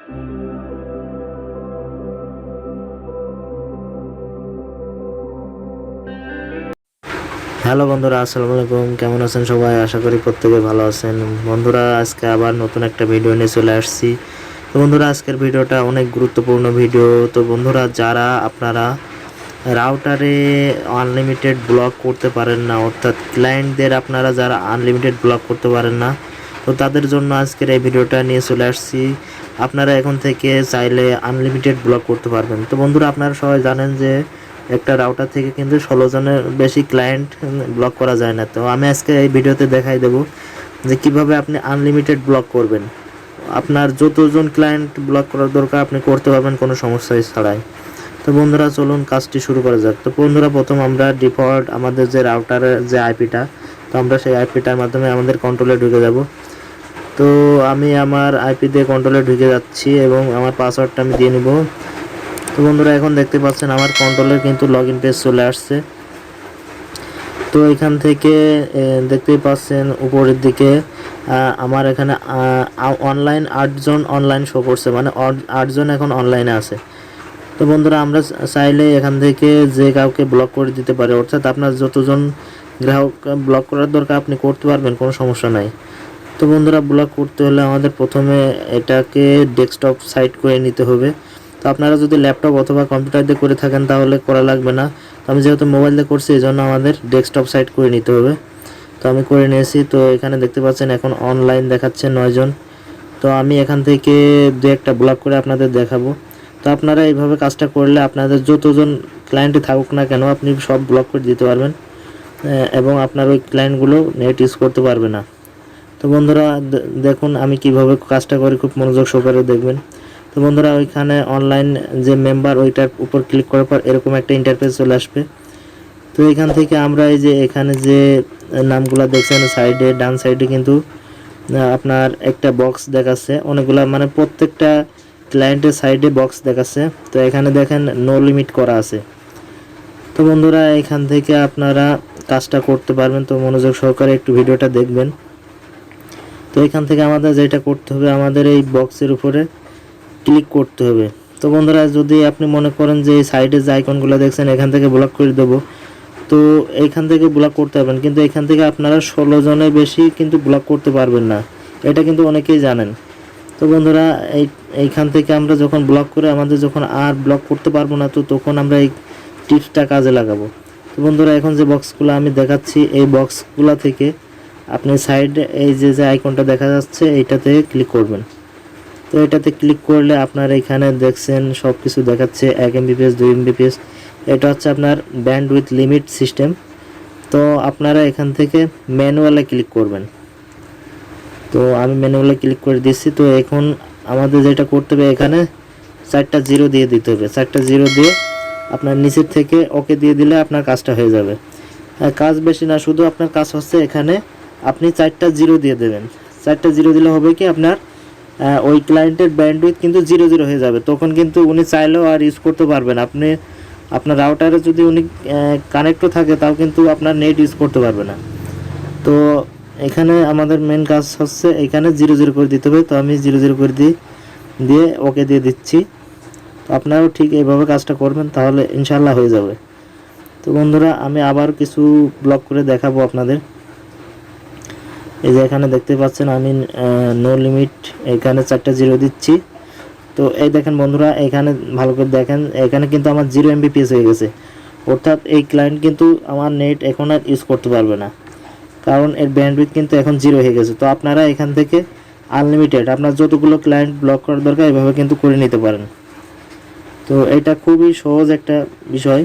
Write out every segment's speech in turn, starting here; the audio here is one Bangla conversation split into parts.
হ্যালো বন্ধুরা, আসসালামু আলাইকুম। কেমন আছেন সবাই? আশা করি প্রত্যেকে ভালো আছেন। বন্ধুরা, আজকে আবার নতুন একটা ভিডিও নিয়ে চলে আসছি। তো বন্ধুরা, আজকের ভিডিওটা অনেক গুরুত্বপূর্ণ ভিডিও। তো বন্ধুরা, যারা আপনারা রাউটারে আনলিমিটেড ব্লক করতে পারেন না, অর্থাৎ ক্লায়েন্টদের আপনারা যারা আনলিমিটেড ব্লক করতে পারেন না, তো তাদের জন্য আজকের এই ভিডিওটা নিয়ে চলে আসছি। আপনারা এখন থেকে চাইলে আনলিমিটেড ব্লক করতে পারবেন। তো বন্ধুরা, আপনারা সবাই জানেন যে একটা রাউটার থেকে কিন্তু 16 জনের বেশি ক্লায়েন্ট ব্লক করা যায় না। তো আমি আজকে এই ভিডিওতে দেখাই দেব যে কিভাবে আপনি আনলিমিটেড ব্লক করবেন। আপনার যতজন ক্লায়েন্ট ব্লক করার দরকার আপনি করতে পারবেন কোনো সমস্যা ছাড়াই। তো বন্ধুরা, চলুন কাজটি শুরু করা যাক। তো বন্ধুরা, প্রথম আমরা ডিফল্ট আমাদের যে রাউটারের যে আইপিটা, তো আমরা সেই আইপিটার মাধ্যমে আমাদের কন্ট্রোলে ঢুকে যাব। তো আমি আমার আইপি দিয়ে কন্ট্রোলে ঢুকে যাচ্ছি এবং আমার পাসওয়ার্ডটা আমি দিয়ে নিব। তো বন্ধুরা, এখন দেখতে পাচ্ছেন আমার কন্ট্রোলের কিন্তু লগইন পেজ চলে আসছে। তো এখান থেকে দেখতেই পাচ্ছেন উপরের দিকে আমার এখানে অনলাইন 8 জন অনলাইন শো করছে, মানে 8 জন এখন অনলাইনে আছে। তো বন্ধুরা, আমরা চাইলে এখান থেকে যে কাউকে ব্লক করে দিতে পারি, অর্থাৎ আপনার যতজন গ্রাহক ব্লক করার দরকার আপনি করতে পারবেন, কোনো সমস্যা নাই। তো বন্ধুরা, ব্লক করতে হলে আমাদের প্রথমে এটাকে ডেস্কটপ সাইড করে নিতে হবে। তো আপনারা যদি ল্যাপটপ অথবা কম্পিউটার দিয়ে করে থাকেন তাহলে করা লাগবে না। তো আমি যেহেতু মোবাইল দিয়ে করছি এই জন্য আমাদের ডেস্কটপ সাইড করে নিতে হবে। তো আমি করে নিয়েছি। তো এখানে দেখতে পাচ্ছেন এখন অনলাইন দেখাচ্ছে 9 জন। তো আমি এখান থেকে দু একটা ব্লক করে আপনাদের দেখাবো। তো আপনারা এইভাবে কাজটা করলে আপনাদের যতজন ক্লায়েন্টে থাকুক না কেন আপনি সব ব্লক করে দিতে পারবেন এবং আপনার ওই ক্লায়েন্টগুলো নেট ইউজ করতে পারবে না। তো বন্ধুরা, দেখুন আমি কিভাবে কাজটা করি, খুব মনোযোগ সহকারে দেখবেন। তো বন্ধুরা, ওইখানে অনলাইন যে মেম্বার ওইটার উপর ক্লিক করার পর এরকম একটা ইন্টারফেস চলে আসবে। তো এখান থেকে আমরা এই যে এখানে যে নামগুলো দেখছেন সাইডে, ডান সাইডে কিন্তু আপনার একটা বক্স দেখাচ্ছে অনেকগুলা, মানে প্রত্যেকটা ক্লায়েন্টের সাইডে বক্স দেখাচ্ছে। তো এখানে দেখেন নো লিমিট করা আছে। তো বন্ধুরা, এখান থেকে আপনারা কাজটা করতে পারবেন। তো মনোযোগ সহকারে একটু ভিডিওটা দেখবেন। তো এখান থেকে আমাদের যেটা করতে হবে, আমাদের এই বক্সের উপরে ক্লিক করতে হবে। তো বন্ধুরা, যদি আপনি মনে করেন যে এই সাইডে যে আইকনগুলো দেখছেন এখান থেকে ব্লক করে দেবো, তো এইখান থেকে ব্লক করতে পারবেন, কিন্তু এখান থেকে আপনারা 16 জনের বেশি কিন্তু ব্লক করতে পারবেন না, এটা কিন্তু অনেকেই জানেন। তো বন্ধুরা, এইখান থেকে আমরা যখন ব্লক করে আমাদের যখন আর ব্লক করতে পারবো না, তো তখন আমরা এই টিপসটা কাজে লাগাবো। তো বন্ধুরা, এখন যে বক্সগুলো আমি দেখাচ্ছি এই বক্সগুলো থেকে আপনি সাইডে এই যে যে আইকনটা দেখা যাচ্ছে এইটাতে ক্লিক করবেন। তো এটাতে ক্লিক করলে আপনার এখানে দেখছেন সব কিছু দেখাচ্ছে 1 MBps 2 MBps, এটা হচ্ছে আপনার ব্যান্ডউইথ লিমিট সিস্টেম। তো আপনারা এখান থেকে ম্যানুয়ালে ক্লিক করবেন। তো আমি ম্যানুয়ালে ক্লিক করে দিচ্ছি। তো এখন আমাদের যেটা করতে হবে, এখানে 4টা জিরো দিয়ে দিতে হবে। 4টা জিরো দিয়ে আপনার নিচের থেকে ওকে দিয়ে দিলে আপনার কাজটা হয়ে যাবে। কাজ বেশি না, শুধু আপনার কাজ হচ্ছে এখানে আপনি 4টা জিরো দিয়ে দেবেন। 4টা জিরো দিলে হবে কি আপনার ওই ক্লায়েন্টের ব্যান্ডউইথ কিন্তু 0 হয়ে যাবে, তখন কিন্তু উনি চাইলেও আর ইউজ করতে পারবেন। আপনি আপনার রাউটারে যদি উনি কানেক্টও থাকে তাও কিন্তু আপনার নেট ইউজ করতে পারবে না। তো এখানে আমাদের মেন কাজ হচ্ছে এখানে 0 করে দিতে হবে। তো আমি 0 করে দিয়ে ওকে দিয়ে দিচ্ছি। তো আপনারাও ঠিক এইভাবে কাজটা করবেন, তাহলে ইনশাল্লাহ হয়ে যাবে। তো বন্ধুরা, আমি আবার কিছু ব্লক করে দেখাবো আপনাদের। এই যে এখানে দেখতে পাচ্ছেন আমি নো লিমিট এখানে 4টা জিরো দিচ্ছি। তো এই দেখেন বন্ধুরা, এখানে ভালো করে দেখেন, এখানে কিন্তু আমার 0 MBps হয়ে গেছে, অর্থাৎ এই ক্লায়েন্ট কিন্তু আমার নেট এখন আর ইউজ করতে পারবে না, কারণ এর ব্যান্ডউইথ কিন্তু এখন 0 হয়ে গেছে। তো আপনারা এখান থেকে আনলিমিটেড আপনার যতগুলো ক্লায়েন্ট ব্লক করার দরকার এভাবে কিন্তু করে নিতে পারেন। তো এটা খুবই সহজ একটা বিষয়,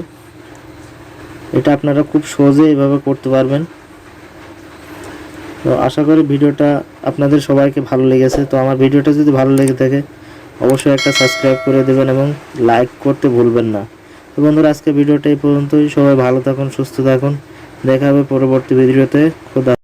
এটা আপনারা খুব সহজে এভাবে করতে পারবেন। তো আশা করি ভিডিওটা আপনাদের সবাইকে ভালো লেগেছে। তো আমার ভিডিওটা যদি ভালো লেগে থাকে অবশ্যই একটা সাবস্ক্রাইব করে দেবেন এবং লাইক করতে ভুলবেন না। তো বন্ধুরা, আজকে ভিডিওটা এই পর্যন্তই। সবাই ভালো থাকুন, সুস্থ থাকুন, দেখা হবে পরবর্তী ভিডিওতে। খোদা।